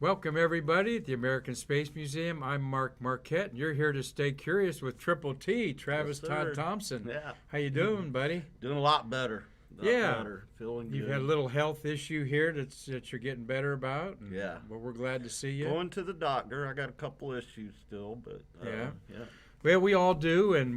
Welcome everybody at the American Space Museum. I'm Marquette, and you're here to stay curious with Triple T, Travis Yes, Todd sir. Thompson. Yeah. How you doing, buddy? Doing a lot better. Yeah. Feeling good. You've had a little health issue here that you're getting better about. And, Yeah. well, we're glad to see you. Going to the doctor. I got a couple issues still, but Yeah. yeah. Well, we all do, and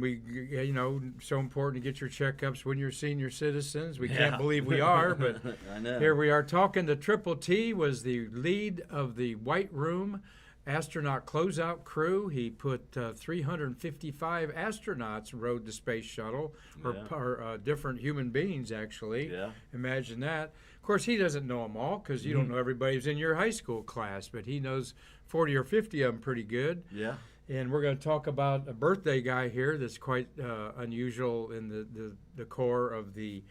so important to get your checkups when you're senior citizens. We can't believe we are, but I know. here we are talking to Triple T, was the lead of the White Room astronaut Closeout crew. He put 355 astronauts rode the space shuttle, or different human beings, actually. Yeah. Imagine that. Of course, he doesn't know them all because you don't know everybody who's in your high school class, but he knows 40 or 50 of them pretty good. Yeah. And we're going to talk about a birthday guy here that's quite unusual in the core of the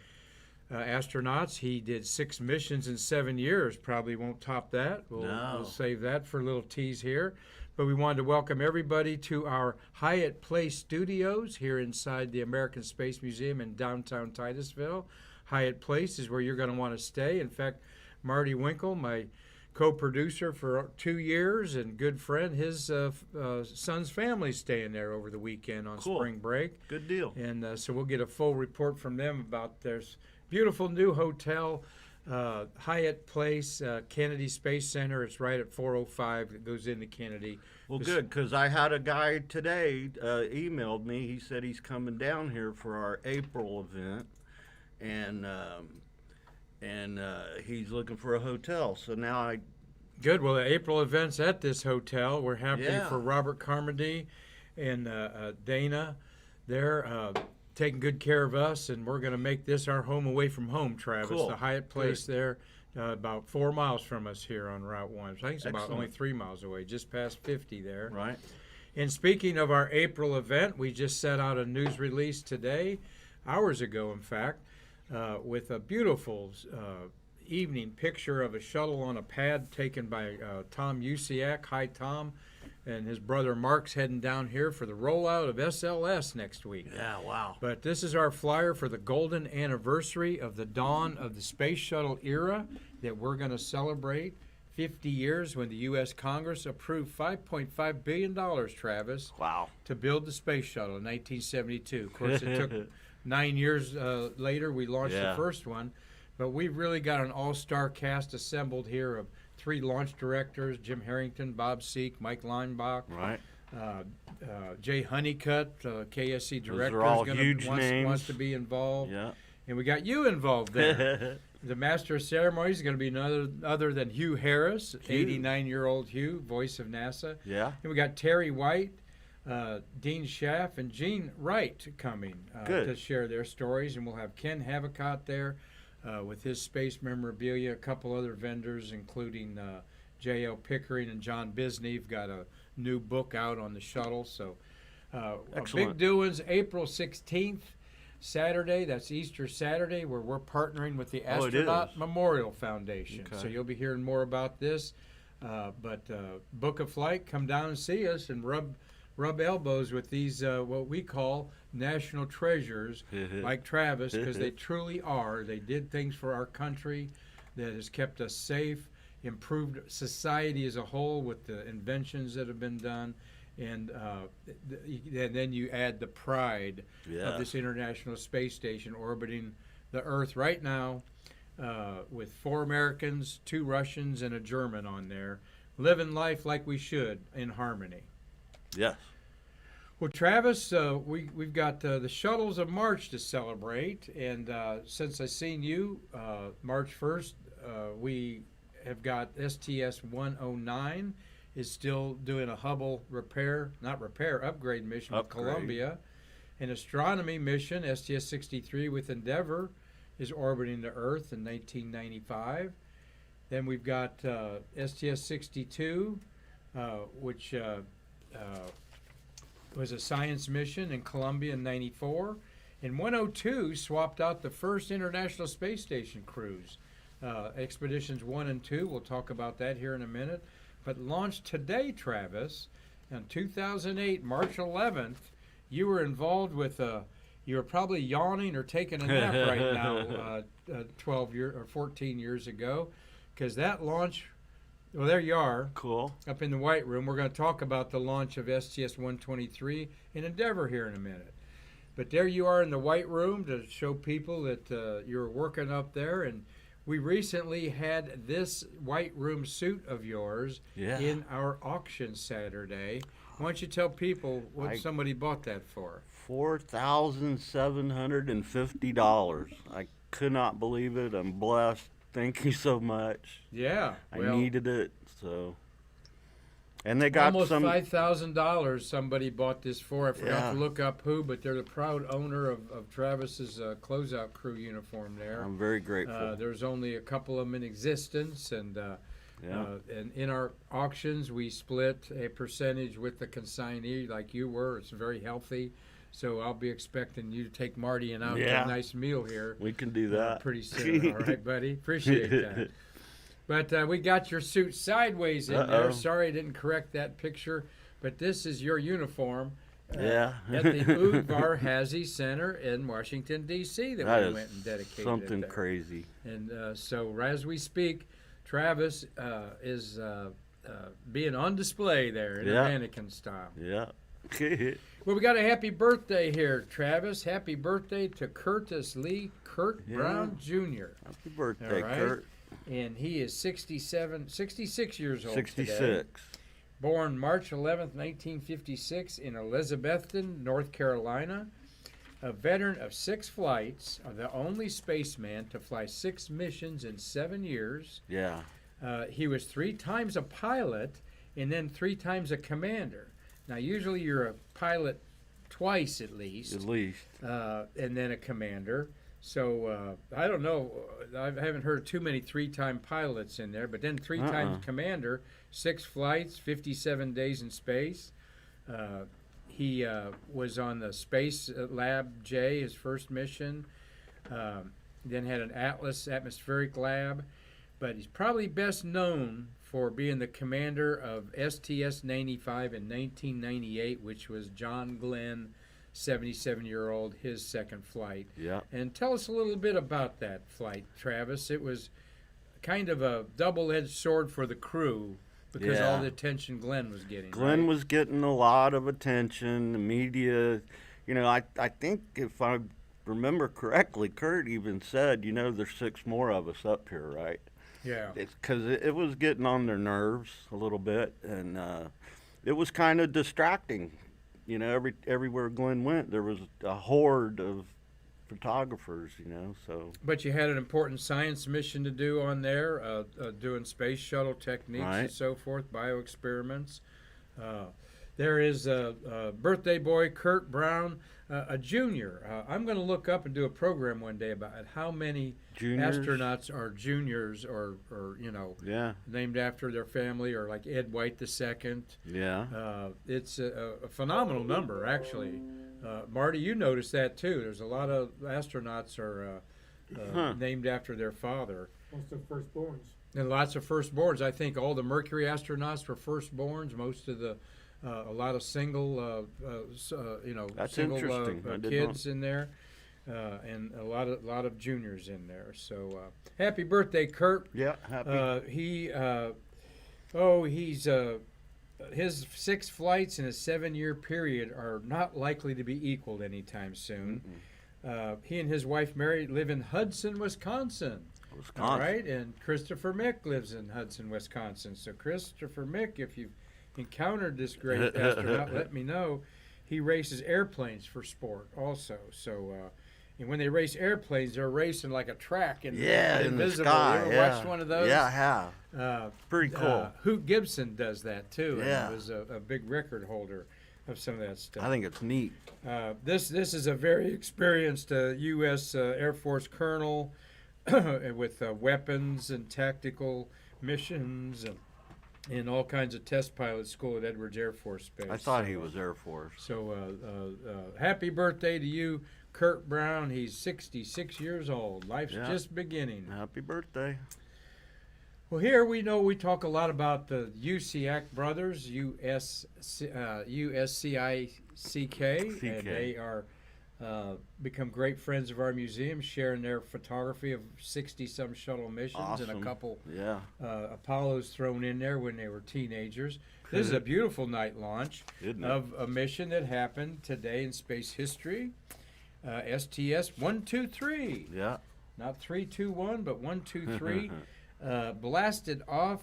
astronauts. He did 6 missions in 7 years. Probably won't top that. We'll save that for a little tease here. But we wanted to welcome everybody to our Hyatt Place studios here inside the American Space Museum in downtown Titusville. Hyatt Place is where you're going to want to stay. In fact, Marty Winkle, my co-producer for 2 years and good friend, his son's family's staying there over the weekend on spring break. Good deal. And so we'll get a full report from them about their beautiful new hotel, Hyatt Place, Kennedy Space Center. It's right at 405 that goes into Kennedy. Well, good, because I had a guy today emailed me. He said he's coming down here for our April event, and he's looking for a hotel. So now Good. Well, the April event's at this hotel. We're happy Yeah. for Robert Carmody and Dana. They're taking good care of us, and we're going to make this our home away from home, Travis. Cool. The Hyatt Place there, about 4 miles from us here on Route 1. So I think it's about Excellent. only 3 miles away, just past 50 there. right. And speaking of our April event, we just set out a news release today, hours ago, in fact, with a beautiful evening picture of a shuttle on a pad taken by Tom Usiak. Hi, Tom. And his brother Mark's heading down here for the rollout of SLS next week. Yeah, wow. But this is our flyer for the golden anniversary of the dawn of the space shuttle era that we're going to celebrate 50 years when the U.S. Congress approved $5.5 billion, Travis, Wow. to build the space shuttle in 1972. Of course, it took 9 years later we launched the first one. But we've really got an all-star cast assembled here of 3 launch directors: Jim Harrington, Bob Seek, Mike Leinbach, Right. Jay Honeycutt, KSC director, are all huge names. wants to be involved. Yeah. And we got you involved there. The master of ceremonies is going to be none other than Hugh Harris, 89-year-old Hugh, voice of NASA. Yeah. And we got Terry White, Dean Schaff, and Gene Wright coming to share their stories. And we'll have Ken Havicott there with his space memorabilia, a couple other vendors, including J.L. Pickering and John Bisney. Have got a new book out on the shuttle. So big doings, April 16th. Saturday, that's Easter Saturday, where we're partnering with the Astronaut Memorial Foundation. Okay. So you'll be hearing more about this. But book a flight, come down and see us, and rub elbows with these what we call national treasures, like Travis, because they truly are. They did things for our country that has kept us safe, improved society as a whole with the inventions that have been done. And then you add the pride of this International Space Station orbiting the Earth right now with 4 Americans, 2 Russians, and a German on there, living life like we should in harmony. Yes. Well, Travis, we've got the shuttles of March to celebrate, and since I seen you March 1st, we have got STS109 is still doing a Hubble upgrade mission with Columbia. An astronomy mission, STS-63 with Endeavour, is orbiting the Earth in 1995. Then we've got STS-62, which was a science mission in Columbia in 94. And 102 swapped out the first International Space Station crews. Expeditions 1 and 2, we'll talk about that here in a minute. But launched today, Travis, in 2008, March 11th, you were involved with you were probably yawning or taking a nap right now 12 years or 14 years ago, because that launch Well, there you are. Cool. Up in the White Room. We're going to talk about the launch of STS-123 in Endeavour here in a minute. But there you are in the White Room to show people that you're working up there. And we recently had this White Room suit of yours in our auction Saturday. Why don't you tell people what somebody bought that for? $4,750. I could not believe it. I'm blessed. Thank you so much. Yeah. I needed it, so. And they got almost $5,000 somebody bought this for. I forgot to look up who, but they're the proud owner of Travis's Closeout Crew uniform there. I'm very grateful. There's only a couple of them in existence, and in our auctions, we split a percentage with the consignee like you were. It's very healthy. So I'll be expecting you to take Marty and out to a nice meal here. We can do that. Pretty soon. All right, buddy? Appreciate that. But we got your suit sideways in there. Sorry I didn't correct that picture. But this is your uniform at the Udvar Hazy Center in Washington, D.C. that we went and dedicated something there. Crazy. And so as we speak, Travis is being on display there in a mannequin style. Yeah. Well, we got a happy birthday here, Travis. Happy birthday to Curtis Lee Kurt Brown Jr. Happy birthday, Kurt. And he is 66 years old 66. Today. Born March 11th, 1956 in Elizabethton, North Carolina. A veteran of 6 flights, the only spaceman to fly 6 missions in 7 years. Yeah. He was 3 times a pilot and then 3 times a commander. Now, usually you're a pilot twice at least. At least. And then a commander. So, I don't know. I haven't heard too many 3-time pilots in there. But then 3 times commander, 6 flights, 57 days in space. He was on the Space Lab J, his first mission. Then had an Atlas atmospheric lab. But he's probably best known for being the commander of STS-95 in 1998, which was John Glenn, 77-year-old, his second flight. Yeah. And tell us a little bit about that flight, Travis. It was kind of a double-edged sword for the crew because all the attention Glenn was getting. Glenn was getting a lot of attention. The media, I think if I remember correctly, Kurt even said, there's 6 more of us up here, right? Yeah. It's because it was getting on their nerves a little bit, and it was kind of distracting. Everywhere Glenn went, there was a horde of photographers, so. But you had an important science mission to do on there, doing space shuttle techniques and so forth, bioexperiments. There is a birthday boy, Kurt Brown, a junior. I'm going to look up and do a program one day about how many astronauts are juniors or named after their family, or like Ed White II. Yeah. It's a phenomenal number, actually. Marty, you noticed that too. There's a lot of astronauts are named after their father. Most of firstborns. And lots of firstborns. I think all the Mercury astronauts were firstborns. Most of the a lot of single, That's single interesting. kids in there, and a lot of juniors in there. So happy birthday, Kurt. Yeah, happy. His 6 flights in a 7-year period are not likely to be equaled anytime soon. He and his wife Mary live in Hudson, Wisconsin. All right, and Christopher Mick lives in Hudson, Wisconsin. So Christopher Mick, if you've encountered this great astronaut, let me know. He races airplanes for sport also. So, and when they race airplanes, they're racing like a track and in the invisible. sky. You ever watched one of those? Yeah, I have. Pretty cool. Hoot Gibson does that too. Yeah. And was a big record holder of some of that stuff. I think it's neat. This is a very experienced U.S. Air Force colonel with weapons and tactical missions and all kinds of test pilot school at Edwards Air Force Base. I thought he was Air Force. So happy birthday to you, Kurt Brown. He's 66 years old. Life's just beginning. Happy birthday. Well, here we talk a lot about the USCIC brothers, USCICK, and they are become great friends of our museum, sharing their photography of 60-some shuttle missions and a couple Apollos thrown in there when they were teenagers. This is a beautiful night launch of a mission that happened today in space history. STS123. Yeah. Not 321, but 123. Blasted off,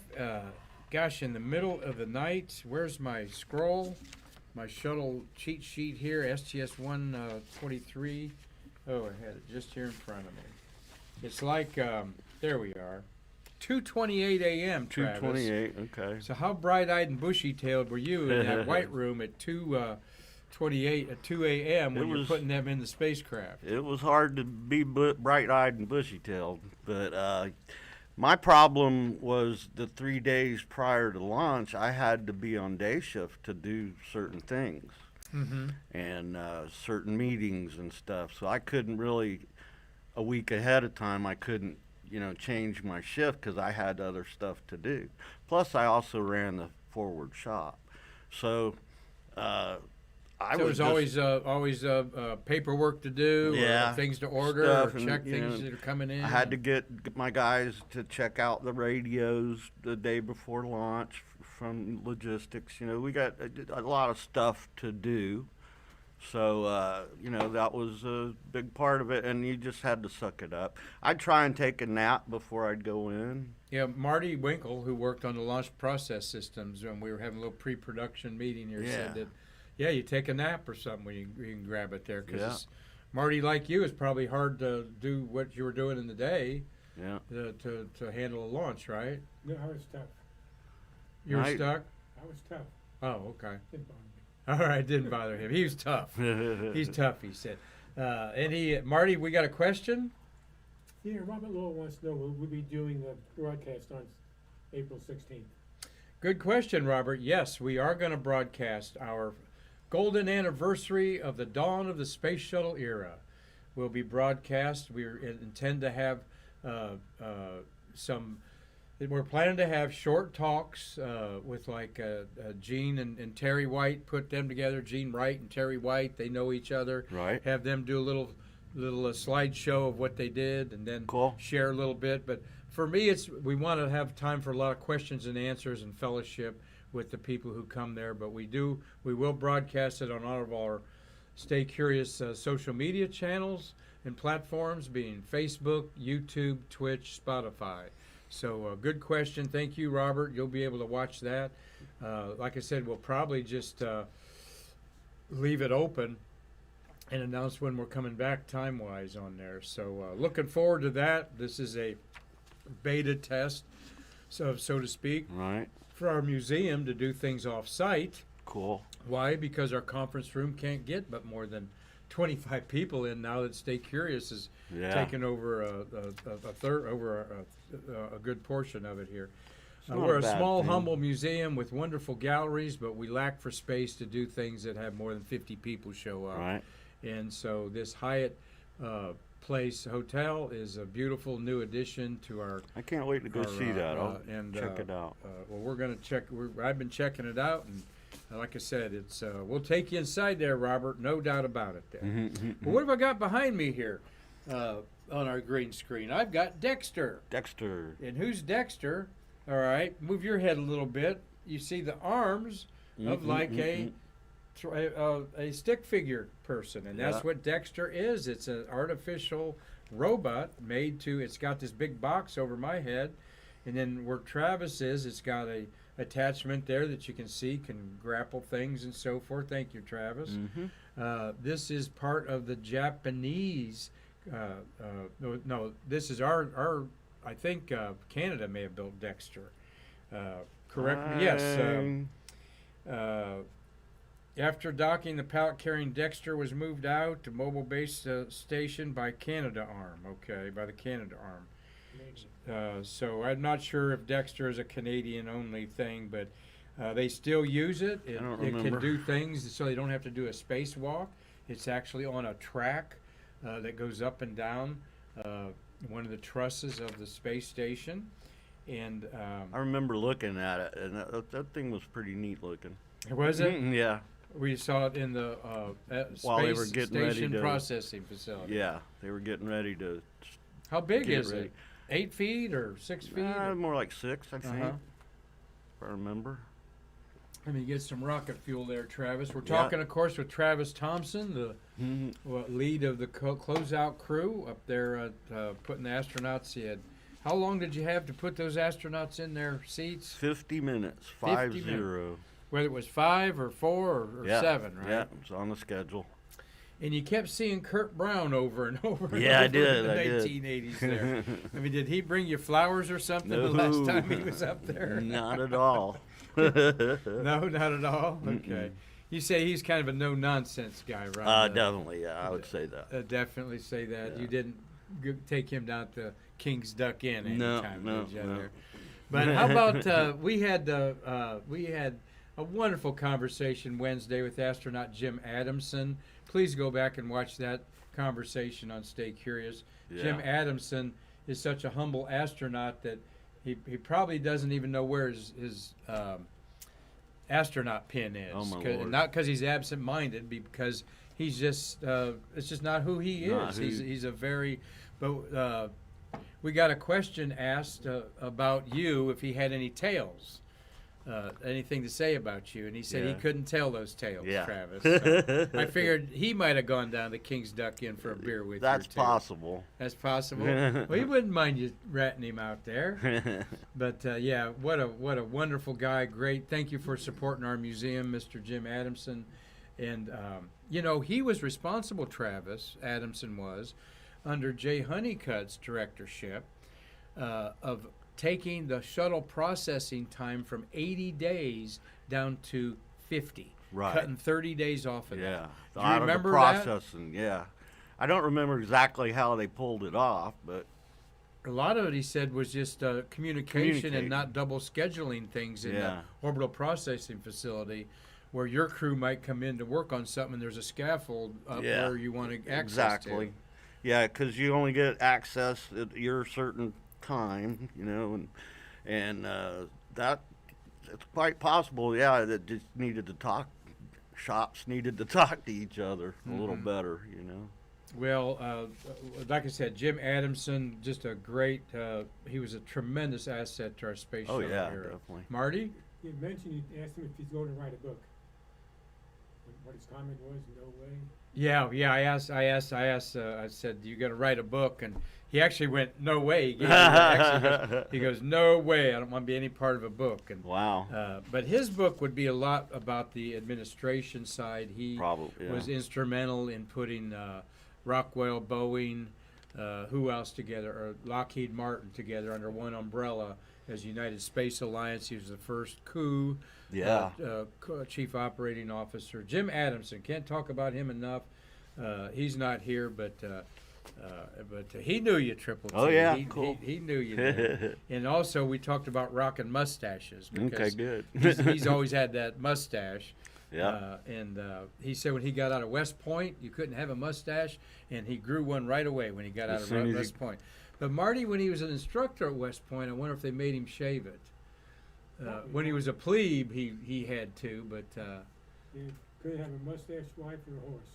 gosh, in the middle of the night. Where's my scroll? My shuttle cheat sheet here, STS123. Oh, I had it just here in front of me. It's like, there we are. 2:28 a.m., Travis. 2:28, okay. So how bright-eyed and bushy-tailed were you in that white room at 2:28 at 2 a.m. when you're putting them in the spacecraft? It was hard to be bright-eyed and bushy-tailed, but my problem was the 3 days prior to launch, I had to be on day shift to do certain things and certain meetings and stuff. So I couldn't really, a week ahead of time, I couldn't, change my shift because I had other stuff to do. Plus, I also ran the forward shop. So there was always paperwork to do, or things to order, or check things that are coming in. I had to get my guys to check out the radios the day before launch from logistics. We got a lot of stuff to do. So, that was a big part of it, and you just had to suck it up. I'd try and take a nap before I'd go in. Yeah, Marty Winkle, who worked on the launch process systems, when we were having a little pre-production meeting here, said that, you take a nap or something when you can grab it there. Because Marty, like you, it's probably hard to do what you were doing in the day to handle a launch, right? No, I was tough. You were stuck? I was tough. Oh, okay. Didn't bother me. All right, didn't bother him. He was tough. He's tough, he said. Marty, we got a question? Yeah, Robert Law wants to know, will we be doing a broadcast on April 16th? Good question, Robert. Yes, we are going to broadcast our golden anniversary of the dawn of the space shuttle era. Will be broadcast. We intend to have we're planning to have short talks with Gene and Terry White, put them together. Gene Wright and Terry White, they know each other. Right. Have them do a little slideshow of what they did, and then share a little bit. But for me, we want to have time for a lot of questions and answers and fellowship with the people who come there. But we will broadcast it on all of our Stay Curious social media channels and platforms, being Facebook, YouTube, Twitch, Spotify. So good question. Thank you, Robert. You'll be able to watch that. Like I said, we'll probably just leave it open and announce when we're coming back time-wise on there. So looking forward to that. This is a beta test, so to speak, for our museum to do things off-site. Cool. Why? Because our conference room can't get but more than 25 people in now that Stay Curious is taking over a good portion of it here. We're a small, humble museum with wonderful galleries, but we lack for space to do things that have more than 50 people show up. Right. And so this Hyatt Place Hotel is a beautiful new addition to our. I can't wait to go see that. I'll check it out. Well, we're going to check. I've been checking it out, and like I said, it's we'll take you inside there, Robert. No doubt about it. There. Well, what have I got behind me here on our green screen? I've got Dexter. Dexter. And who's Dexter? All right, move your head a little bit. You see the arms of like a stick figure person, and that's what Dexter is. It's an artificial robot made to. It's got this big box over my head, and then where Travis is, it's got a attachment there that you can see, can grapple things and so forth. Thank you, Travis. This is part of the Japanese. No, this is our. I think Canada may have built Dexter. Correct me. Yes. After docking, the pallet carrying Dexter was moved out to mobile base station by Canada Arm. Okay, by the Canada Arm. So I'm not sure if Dexter is a Canadian-only thing, but they still use it. It can do things so they don't have to do a spacewalk. It's actually on a track that goes up and down one of the trusses of the space station. And I remember looking at it, and that thing was pretty neat looking. Was it? Yeah. We saw it in the While they space were getting ready station to- processing facility. Yeah, they were getting ready to. How big Get is ready. it? 8 feet or 6 feet? More like 6, I think. Uh-huh. If I remember. Let me get some rocket fuel there, Travis. We're Yeah. talking, of course, with Travis Thompson, the lead of the Closeout crew up there putting the astronauts in. How long did you have to put those astronauts in their seats? 50 minutes, 50 5-0. Whether it was 5 or 4 or Yeah, 7, right? Yeah, it's on the schedule. And you kept seeing Kurt Brown over and over and Yeah, I over did, in the I did. 1980s there. I mean, did he bring you flowers or something the No. last time he was up there? Not at all. No, not at all? Okay. You say he's kind of a no-nonsense guy, right? Definitely, yeah, I would say that. Definitely say that. Yeah. You didn't take him down to King's Duck Inn No, anytime, no, did you, no. there? But how about we had a wonderful conversation Wednesday with astronaut Jim Adamson. Please go back and watch that conversation on Stay Curious. Yeah. Jim Adamson is such a humble astronaut that he probably doesn't even know where his astronaut pin is. Oh, my 'Cause- Lord. Not because he's absent-minded, because he's just it's just not who he Not is. who- He's a very but we got a question asked about you if he had any tales. Anything to say about you, and he said he Yeah. couldn't tell those tales, Yeah. Travis. So I figured he might have gone down to King's Duck Inn for a beer with That's you, too. possible. That's possible. Well, he wouldn't mind you ratting him out there. But yeah, what a wonderful guy. Great. Thank you for supporting our museum, Mr. Jim Adamson. And you know, he was responsible, Travis Adamson was, under Jay Honeycutt's directorship, of taking the shuttle processing time from 80 days down to 50, Right. cutting 30 days off of Yeah. that. Do you Out of the remember that? processing, yeah. I don't remember exactly how they pulled it off, but A lot of it, he said, was just communication and not double scheduling things in Yeah. the orbital processing facility, where your crew might come in to work on something and there's a scaffold up Yeah. where you want to access exactly. to. Yeah, because you only get access at your certain time, you know, and that it's quite possible. Yeah, that just needed to talk. Shops needed to talk to each other a little better, you know. Well, like I said, Jim Adamson, just a great, he was a tremendous asset to our space Oh shuttle yeah, era. definitely. Marty? You mentioned, you asked him if he's going to write a book. What his comment was, no way. Yeah. I said, "You got to write a book," and he actually went, "No way." He goes, "No way. I don't want to be any part of a book." And Wow. but his book would be a lot about the administration side. He Probably. Yeah. was instrumental in putting Rockwell, Boeing, who else together, or Lockheed Martin together under one umbrella as United Space Alliance. He was the first coup. Yeah. Chief Operating Officer Jim Adamson. Can't talk about him enough. He's not here, but he knew you, Triple T. Oh, yeah, he, cool. He knew you. There. And also, we talked about rocking mustaches. Okay, Because good. he's always had that mustache. Yeah. And he said when he got out of West Point, you couldn't have a mustache, and he grew one right away when he got out As of soon as West Point. But Marty, when he was an instructor at West Point, I wonder if they made him shave it. When he was a plebe, he had to, but You could have a mustache wife or a horse.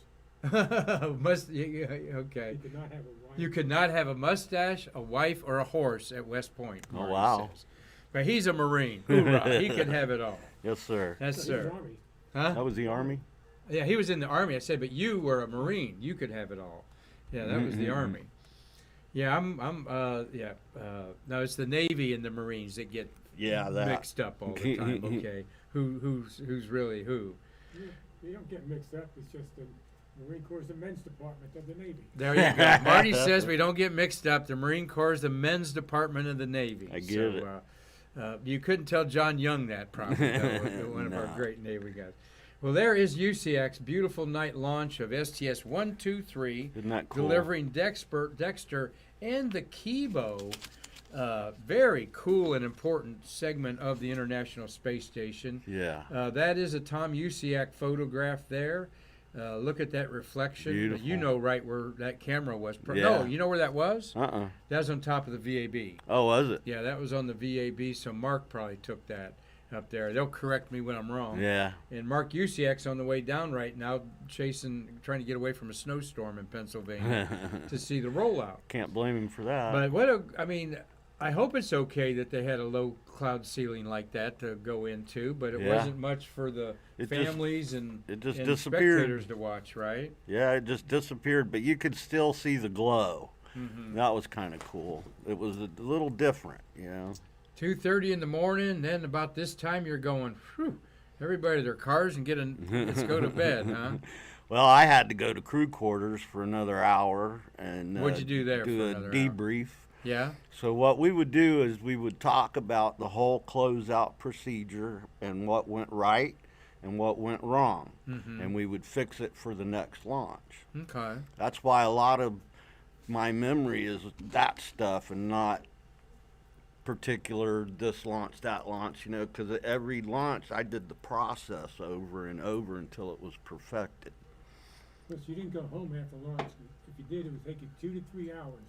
okay. You could not have a wife. You could not have a mustache, a wife, or a horse at West Point. Oh, Marty wow. says. But he's a Marine. Hoorah. He could have it all. Yes, sir. Yes, He's sir. Army. Huh? That was the Army? Yeah, he was in the Army. I said, but you were a Marine. You could have it all. Yeah, that was the Mhm. Army. Yeah, no, it's the Navy and the Marines that get Yeah, that. mixed up all the time. Okay, who's really who? You don't get mixed up. It's just the Marine Corps is the men's department of the Navy. There you go. Marty says we don't get mixed up. The Marine Corps is the men's department of the Navy. I get it. You couldn't tell John Young that probably, though, one of our No. great Navy guys. Well, there is UCAC's beautiful night launch of STS123, Isn't that cool? delivering Dexter and the Kibo. Very cool and important segment of the International Space Station. Yeah. That is a Tom Usiak photograph there. Look at that reflection. Beautiful. You know right where that camera was. No, Yeah. you know where that was? Uh-uh. That was on top of the VAB. Oh, was it? Yeah, that was on the VAB, so Mark probably took that. up there. They'll correct me when I'm wrong. Yeah. And Mark Usiak's on the way down right now, trying to get away from a snowstorm in Pennsylvania to see the rollout. Can't blame him for that. But I hope it's okay that they had a low cloud ceiling like that to go into, but it wasn't much for the families and disappeared. Spectators to watch, right? Yeah, it just disappeared, but you could still see the glow. That was kind of cool. It was a little different, 2:30 in the morning, then about this time you're going, whew, everybody to their cars and let's go to bed, huh? Well, I had to go to crew quarters for another hour and what'd you do there? Do for a another debrief. Hour? Yeah. So what we would do is we would talk about the whole closeout procedure and what went right and what went wrong, and we would fix it for the next launch. Okay. That's why a lot of my memory is that stuff and not particular this launch, that launch, because at every launch I did the process over and over until it was perfected. But you didn't go home after launch. If you did, it would take you 2 to 3 hours.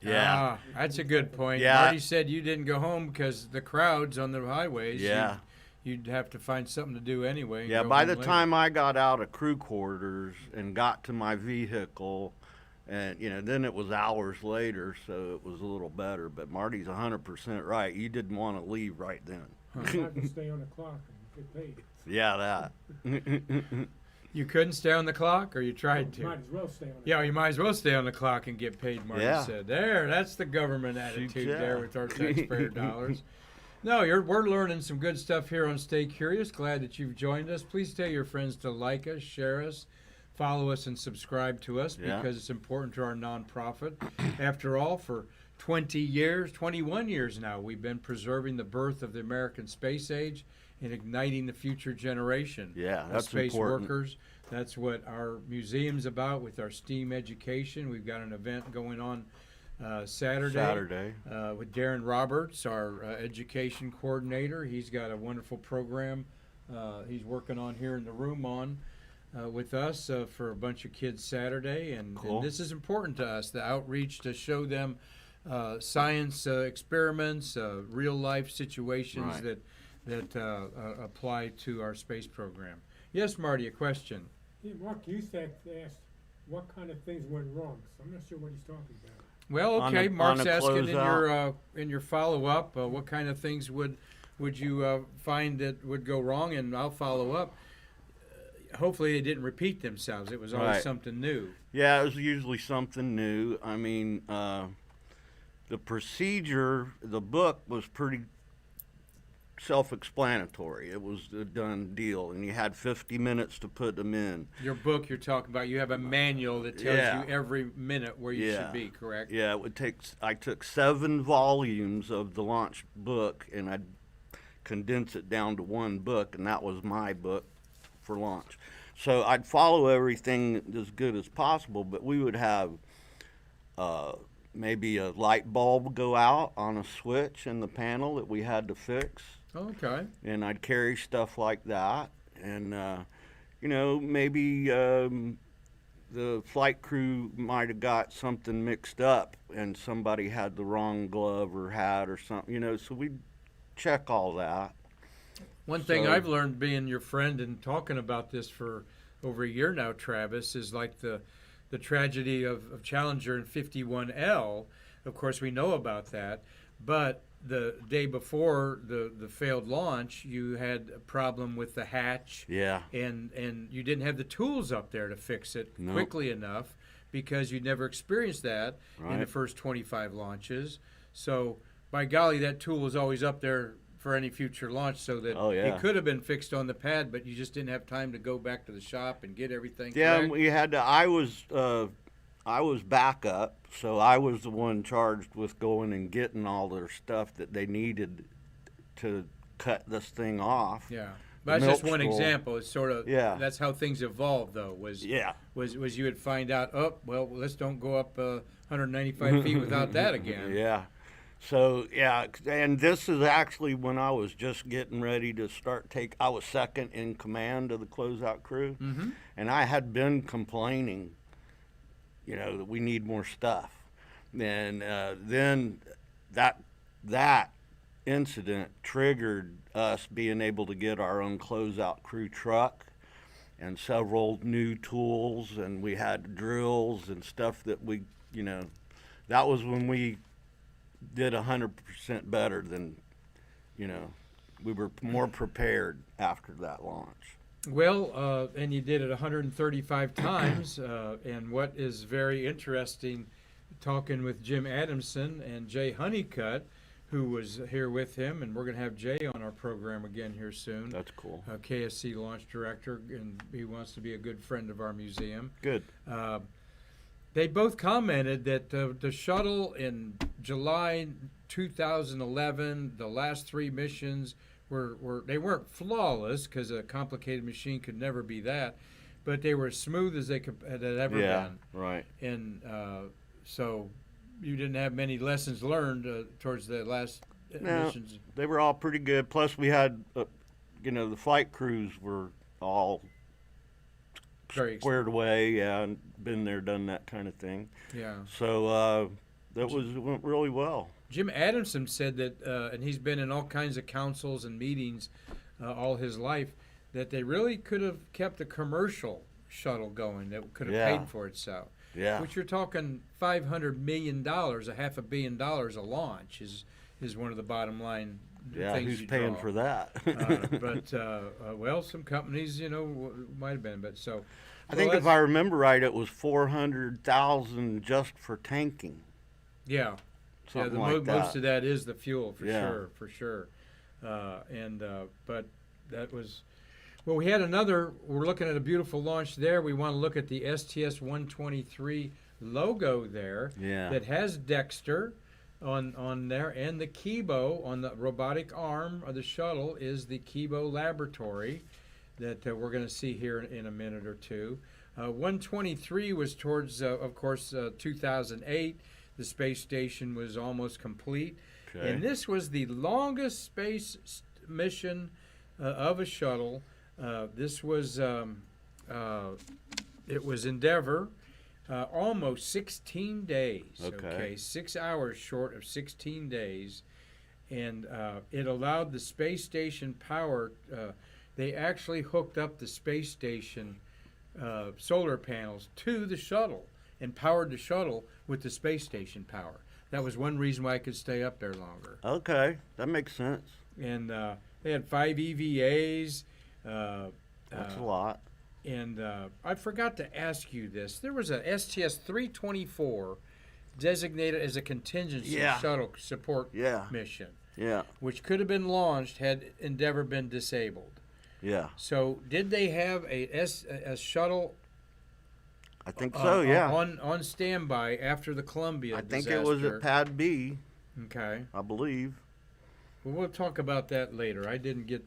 Yeah. That's a good point. Yeah. Marty said you didn't go home because the crowds on the highways. Yeah. You'd have to find something to do anyway. Yeah, by the time I got out of crew quarters and got to my vehicle, and then it was hours later, so it was a little better. But Marty's 100% right. You didn't want to leave right then. You have to stay on the clock and get paid. Yeah, that. You couldn't stay on the clock, or you tried to? Might as well stay on the Yeah, you might as well stay on the clock and get paid, Marty said. That's the government attitude there with our taxpayer dollars. No, we're learning some good stuff here on Stay Curious. Glad that you've joined us. Please tell your friends to like us, share us, follow us, and subscribe to us because it's important to our nonprofit. After all, for 21 years now, we've been preserving the birth of the American space age and igniting the future generation of space workers. That's what our museum's about with our STEAM education. We've got an event going on Saturday with Darren Roberts, our education coordinator. He's got a wonderful program he's working on here in the room with us for a bunch of kids Saturday. And this is important to us, the outreach to show them science experiments, real-life situations that apply to our space program. Yes, Marty, a question. Yeah, Mark Usak asked what kind of things went wrong. So I'm not sure what he's talking about. Well, okay, Mark's asking in your follow-up, what kind of things would you find that would go wrong, and I'll follow up. Hopefully they didn't repeat themselves. It was always something new. Yeah, it was usually something new. I mean, the procedure, the book was pretty self-explanatory. It was a done deal, and you had 50 minutes to put them in. Your book you're talking about, you have a manual that tells you every minute where you should be, correct? Yeah, I took 7 volumes of the launch book, and I'd condense it down to one book, and that was my book for launch. So I'd follow everything as good as possible, but we would have maybe a light bulb go out on a switch in the panel that we had to fix. Okay. And I'd carry stuff like that. And, maybe the flight crew might have got something mixed up and somebody had the wrong glove or hat or something, so we'd check all that. One thing I've learned being your friend and talking about this for over a year now, Travis, is like the tragedy of Challenger in 51L. Of course, we know about that. But the day before the failed launch, you had a problem with the hatch. Yeah. And you didn't have the tools up there to fix it quickly enough because you'd never experienced that in the first 25 launches. So, by golly, that tool was always up there for any future launch so that it could have been fixed on the pad, but you just didn't have time to go back to the shop and get everything correct. We had to. I was backup, so I was the one charged with going and getting all their stuff that they needed to cut this thing off. Yeah. But that's just one example. It's sort of that's how things evolved, though. Was you would find out, let's don't go up 195 feet without that again. Yeah. So, and this is actually when I was just getting ready to I was second in command of the Closeout crew, and I had been complaining, that we need more stuff. And then that incident triggered us being able to get our own Closeout crew truck and several new tools, and we had drills and stuff that we, you know, that was when we did 100% better than, you know, we were more prepared after that launch. Well, and you did it 135 times, and what is very interesting, talking with Jim Adamson and Jay Honeycutt, who was here with him, and we're going to have Jay on our program again here soon. That's cool. KSC launch director, and he wants to be a good friend of our museum. Good. They both commented that the shuttle in July 2011, the last 3 missions they weren't flawless, because a complicated machine could never be that, but they were as smooth as they had ever been. Right. And so you didn't have many lessons learned towards the last missions. They were all pretty good. Plus, we had, you know, the flight crews were all Very squared away, and been there, done that kind of thing. Yeah. So it went really well. Jim Adamson said that, and he's been in all kinds of councils and meetings all his life, that they really could have kept a commercial shuttle going that could have paid for itself. Yeah. Which you're talking $500 million, $500 million a launch is one of the bottom line things who's you paying draw. for that? Well, some companies, you know, might have been, but so. I think if I remember right, it was 400,000 just for tanking. Yeah. Something like that. Most of that is the fuel, for sure. But that was, well, we had another, we're looking at a beautiful launch there. We want to look at the STS123 logo there that has Dexter on there, and the Kibo on the robotic arm of the shuttle is the Kibo laboratory that we're going to see here in a minute or two. 123 was towards, of course, 2008. The space station was almost complete. Okay. And this was the longest space mission of a shuttle. This was, it was Endeavour, almost 16 days. Okay, 6 hours short of 16 days. And it allowed the space station power, they actually hooked up the space station solar panels to the shuttle and powered the shuttle with the space station power. That was one reason why I could stay up there longer. Okay, that makes sense. And they had 5 EVAs. That's a lot. And I forgot to ask you this. There was a STS-324 designated as a contingency shuttle support mission, which could have been launched had Endeavour been disabled. Yeah. So did they have a shuttle? I think so, yeah. On standby after the Columbia disaster. I think it was at Pad B. Okay. I believe. Well, we'll talk about that later. I didn't get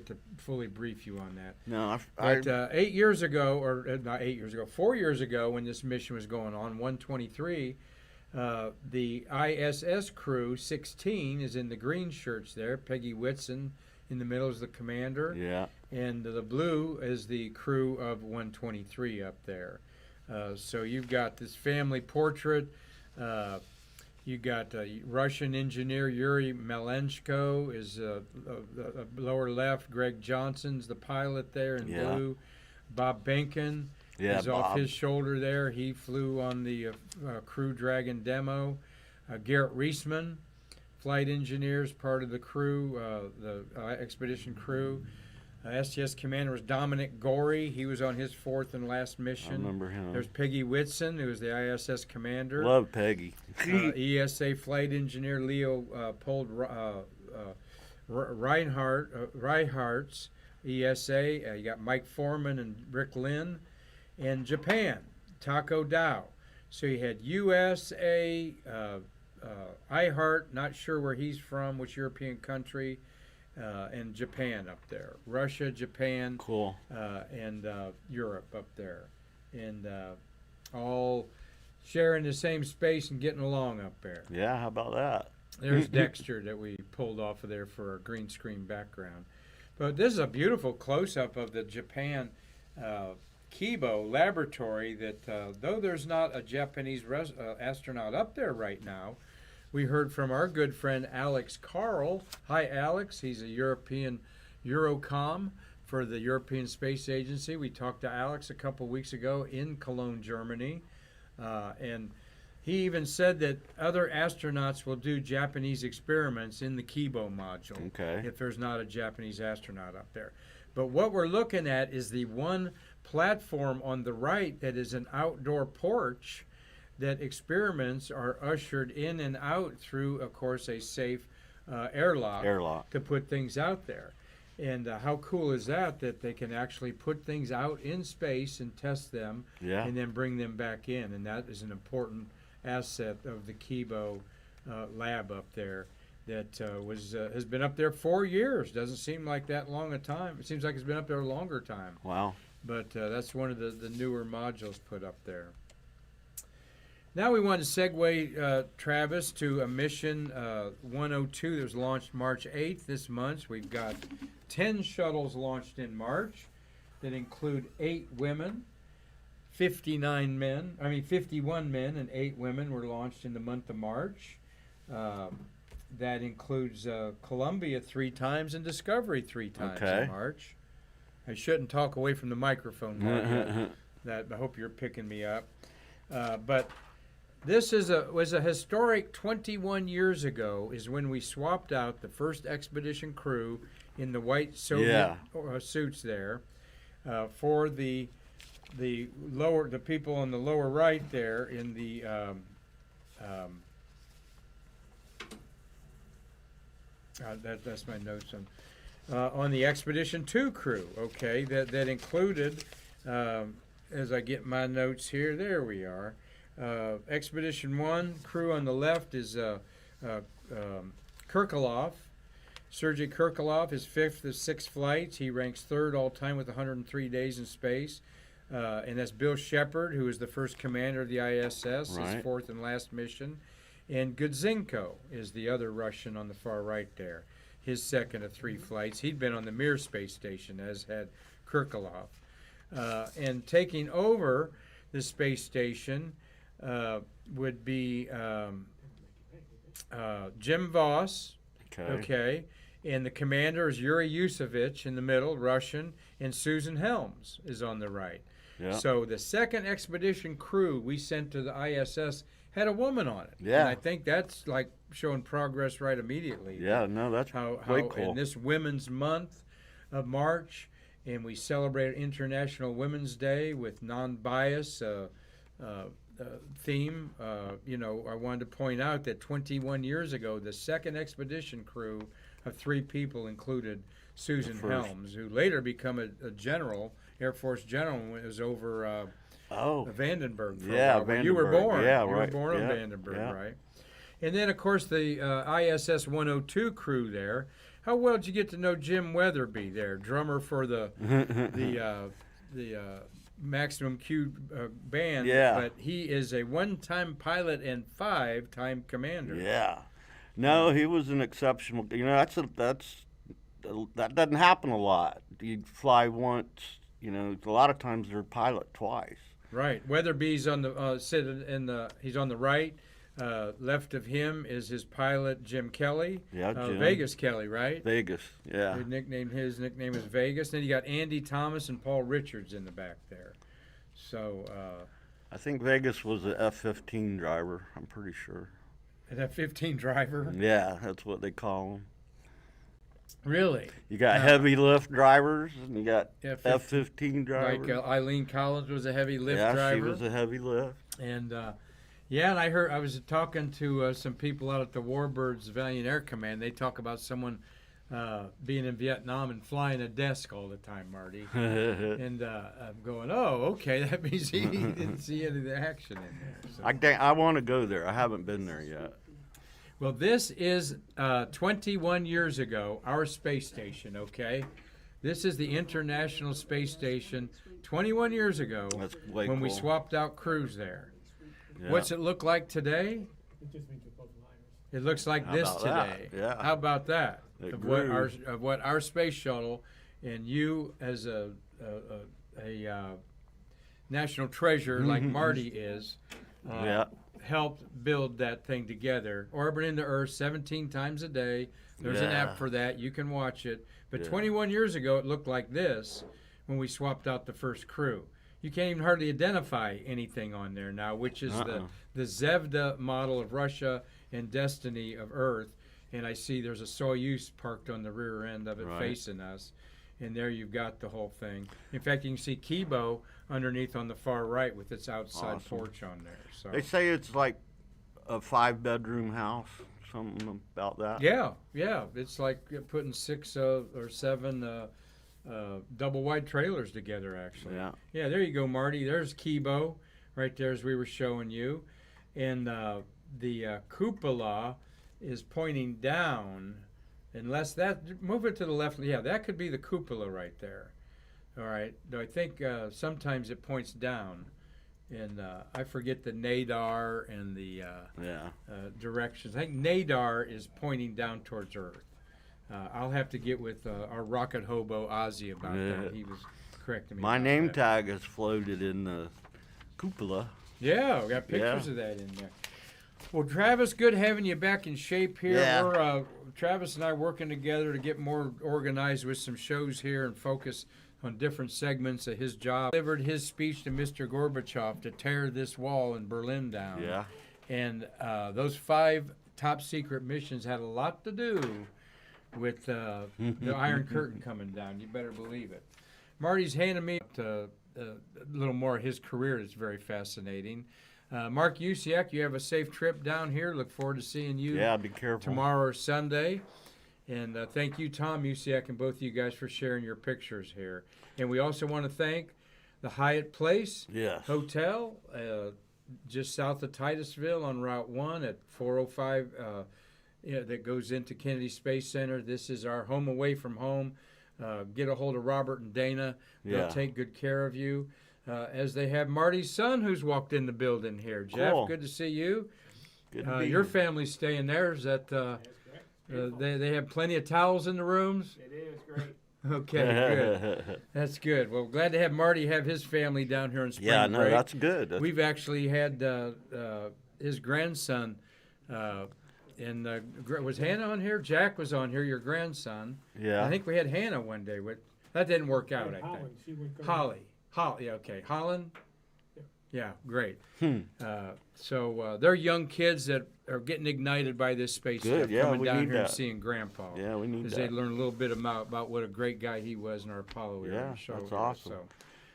to fully brief you on that. No, but 8 years ago, or not 8 years ago, 4 years ago, when this mission was going on, 123, the ISS Crew 16 is in the green shirts there. Peggy Whitson in the middle is the commander. Yeah. And the blue is the crew of 123 up there. So you've got this family portrait. You got Russian engineer Yuri Malenchko is lower left. Greg Johnson's the pilot there in blue. Bob Benkin is off his shoulder there. He flew on the Crew Dragon demo. Garrett Reisman, flight engineers, part of the crew, the expedition crew. STS commander was Dominic Gorey. He was on his 4th and last mission. I remember him. There's Peggy Whitson, who was the ISS commander. Love Peggy. ESA flight engineer Leo Pold Reihart's ESA. You got Mike Foreman and Rick Lynn. And Japan, Tako Dao. So you had USA, Ihart, not sure where he's from, which European country. And Japan up there, Russia, Japan, and Europe up there, and all sharing the same space and getting along up there. Yeah, how about that? There's Dexter that we pulled off of there for a green screen background. But this is a beautiful close-up of the Japan Kibo laboratory that, though there's not a Japanese astronaut up there right now, we heard from our good friend Alex Carl. Hi, Alex. He's a European Eurocom for the European Space Agency. We talked to Alex a couple weeks ago in Cologne, Germany. And he even said that other astronauts will do Japanese experiments in the Kibo module if there's not a Japanese astronaut up there. But what we're looking at is the one platform on the right that is an outdoor porch that experiments are ushered in and out through, of course, a safe airlock to put things out there. And how cool is that they can actually put things out in space and test them and then bring them back in. And that is an important asset of the Kibo Lab up there that has been up there 4 years. Doesn't seem like that long a time. It seems like it's been up there a longer time. Wow. But that's one of the newer modules put up there. Now we want to segue, Travis, to a mission 102 that was launched March 8th this month. We've got 10 shuttles launched in March that include 8 women, 51 men, and 8 women were launched in the month of March. That includes Columbia 3 times and Discovery 3 times in March. I shouldn't talk away from the microphone, Mark. I hope you're picking me up. But this was a historic 21 years ago is when we swapped out the first expedition crew in the white Soviet suits there for the people on the lower right there in the that's my notes on the Expedition 2 crew. Okay, that included as I get my notes here. There we are. Expedition 1 crew on the left is Kirkilov. Sergei Kirkilov, his 5th of 6 flights. He ranks 3rd all time with 103 days in space. And that's Bill Shepard, who is the first commander of the ISS, his 4th and last mission. And Gudzenko is the other Russian on the far right there, his 2nd of 3 flights. He'd been on the Mir space station, as had Kirkilov. And taking over the space station would be Jim Voss, and the commander is Yuri Yusevich in the middle, Russian, and Susan Helms is on the right. So the 2nd expedition crew we sent to the ISS had a woman on it. And I think that's like showing progress right immediately. That's way cool. In this Women's Month of March, and we celebrate International Women's Day with non-bias theme. I wanted to point out that 21 years ago, the 2nd expedition crew of 3 people included Susan Helms, who later became a general, Air Force general, when it was over Vandenberg. For a while, where you were born. You were born on Vandenberg, right? And then, of course, the ISS 102 crew there. How well did you get to know Jim Weatherby there, drummer for the Maximum Q band? But he is a 1-time pilot and 5-time commander. No, he was an exceptional. That doesn't happen a lot. You fly once. A lot of times they're pilot twice. Right. Weatherby's on the he's on the right. Left of him is his pilot Jim Kelly. Jim. Vegas Kelly, right? Vegas, His nickname is Vegas. Then you got Andy Thomas and Paul Richards in the back there. So I think Vegas was the F-15 driver. I'm pretty sure. An F-15 driver? Yeah, that's what they call them. Really? You got heavy lift drivers, and you got F-15 drivers. Like Eileen Collins was a heavy lift driver. Yeah, she was a heavy lift. And and I was talking to some people out at the Warbirds Valiant Air Command. They talk about someone being in Vietnam and flying a desk all the time, Marty. And I'm going, oh, okay, that means he didn't see any of the action in there. So. I want to go there. I haven't been there yet. Well, this is 21 years ago, our space station, okay? This is the International Space Station 21 years ago when we swapped out crews there. What's it look like today? It looks like this today. How about that? Of what our space shuttle and you as a national treasure like Marty is, Yeah. helped build that thing together. Orbiting the Earth 17 times a day. There's an Yeah. app for that. You can watch it. But Yeah. 21 years ago, it looked like this when we swapped out the first crew. You can't even hardly identify anything on there now, which is the Zvezda model of Russia and Destiny of Earth. And I see there's a Soyuz parked on the rear end of it Right. facing us. And there you've got the whole thing. In fact, you can see Kibo underneath on the far right with its outside Awesome. porch on there. So They say it's like a 5-bedroom house, something about that. yeah, it's like putting 6 or 7 double wide trailers together. Actually, Yeah. There you go, Marty. There's Kibo, right there as we were showing you, and the cupola is pointing down. Unless that, move it to the left. Yeah, that could be the cupola right there. All right. Though I think sometimes it points down, and I forget the nadar and the directions. I think nadar is pointing down towards Earth. I'll have to get with our rocket hobo Ozzy about that. He was correcting me. My about name that. tag is floated in the cupola. Yeah, we got pictures of that in there. Well, Travis, good having you back in shape here. Yeah. We're Travis and I working together to get more organized with some shows here and focus on different segments of his job. Delivered his speech to Mr. Gorbachev to tear this wall in Berlin down. Yeah. And those 5 top secret missions had a lot to do with the Iron Curtain coming down. You better believe it. Marty's handed me a little more of his career. It's very fascinating. Mark Usiak, you have a safe trip down here. Look forward to seeing you Yeah, be careful. tomorrow or Sunday. And thank you, Tom Usiak, and both of you guys for sharing your pictures here. And we also want to thank the Hyatt Place Yes. Hotel, just south of Titusville on Route 1 at 405 that goes into Kennedy Space Center. This is our home away from home. Get a hold of Robert and Dana. They'll Yeah. take good care of you. As they have Marty's son who's walked in the building here. Jeff, Cool. good to see you. Good to be Your here. family's staying there. Is that That's correct. they have plenty of towels in the rooms? It is great. Okay, good. That's good. Well, glad to have Marty have his family down here in spring Yeah, no, break. that's good. We've actually had his grandson, was Hannah on here? Jack was on here, your grandson. Yeah. I think we had Hannah one day. That didn't work out, I think. Holland, she would go. Holly, yeah, okay. Holland? Yeah, great. Hmm. So they're young kids that are getting ignited by this space Good, stuff, yeah, coming we down need here and that. seeing Grandpa. Yeah, we need As that. they learn a little bit about what a great guy he was in our Apollo we were Yeah, gonna show that's here. awesome. So,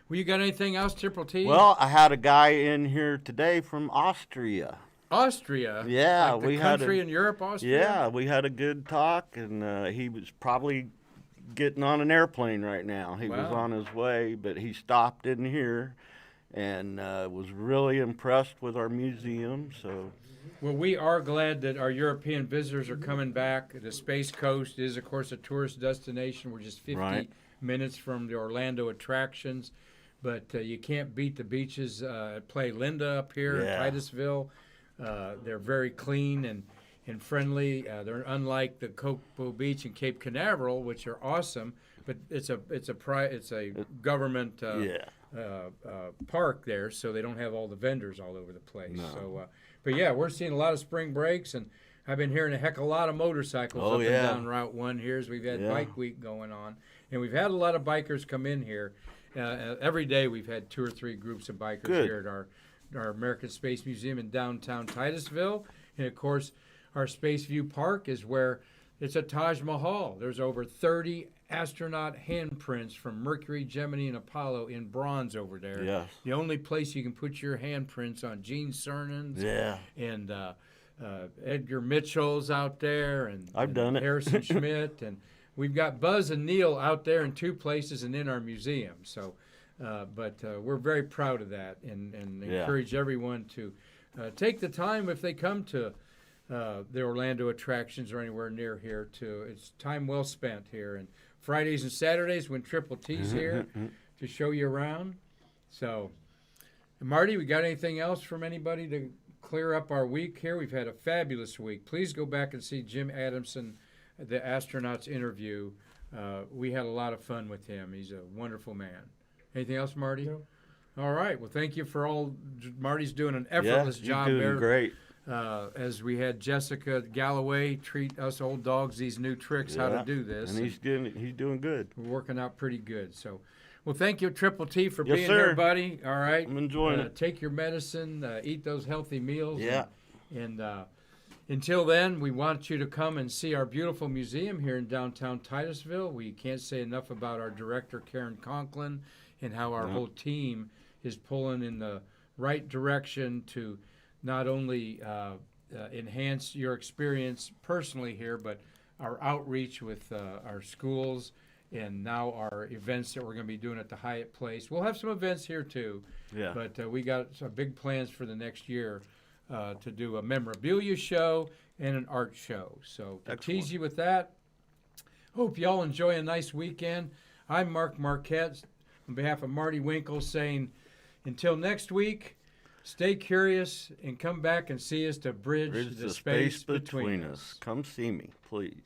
well, you got anything else, Triple T? Well, I had a guy in here today from Austria. Austria. Yeah, like the we had country a- in Europe, Austria. Yeah, we had a good talk, and he was probably getting on an airplane right now. He was Wow. on his way, but he stopped in here and was really impressed with our museum. So, Well, we are glad that our European visitors are coming back. The Space Coast is, of course, a tourist destination. We're just 50 Right. minutes from the Orlando attractions, but you can't beat the beaches at Play Linda up here in Yeah. Titusville. They're very clean and friendly. They're unlike the Cocoa Beach and Cape Canaveral, which are awesome, but it's a government park there, so they don't have all the vendors all over the place. No. So, but yeah, we're seeing a lot of spring breaks, and I've been hearing a heck of a lot of motorcycles Oh, up yeah. and down Route 1 here as we've had Yeah. Bike Week going on, and we've had a lot of bikers come in here. Every day we've had 2 or 3 groups of bikers Good. here at our American Space Museum in downtown Titusville, and of course our Space View Park is where it's a Taj Mahal. There's over 30 astronaut handprints from Mercury, Gemini, and Apollo in bronze over there. yes. The only place you can put your handprints on Gene Cernan's Yeah. and Edgar Mitchell's out there, and I've done it. Harrison Schmitt, and we've got Buzz and Neil out there in 2 places and in our museum. So, but we're very proud of that, and Yeah. encourage everyone to take the time if they come to the Orlando attractions or anywhere near here. It's time well spent here, and Fridays and Saturdays when Triple T's here to show you around. So, Marty, we got anything else from anybody to clear up our week here? We've had a fabulous week. Please go back and see Jim Adamson, the astronaut's interview. We had a lot of fun with him. He's a wonderful man. Anything else, Marty? No. All right. Well, thank you for all. Marty's doing an Yeah, effortless you're job doing there. great. As we had Jessica Galloway treat us old dogs these new tricks how to Yeah, do this. And he's doing good. We're working out pretty good. So, well, thank you, Triple T, for Yes, being sir. here, buddy. All right. I'm enjoying it. Take your medicine, eat those healthy meals. Yeah. And until then, we want you to come and see our beautiful museum here in downtown Titusville. We can't say enough about our director, Karen Conklin, and how our whole team is pulling in the right direction to not only enhance your experience personally here, but our outreach with our schools and now our events that we're going to be doing at the Hyatt Place. We'll have some events here too, Yeah. but we got some big plans for the next year to do a memorabilia show and an art show. So to tease you with that, hope y'all enjoy a nice weekend. I'm Mark Marquette on behalf of Marty Winkle saying until next week, stay curious and come back and see us to bridge the space between us. Come see me, please.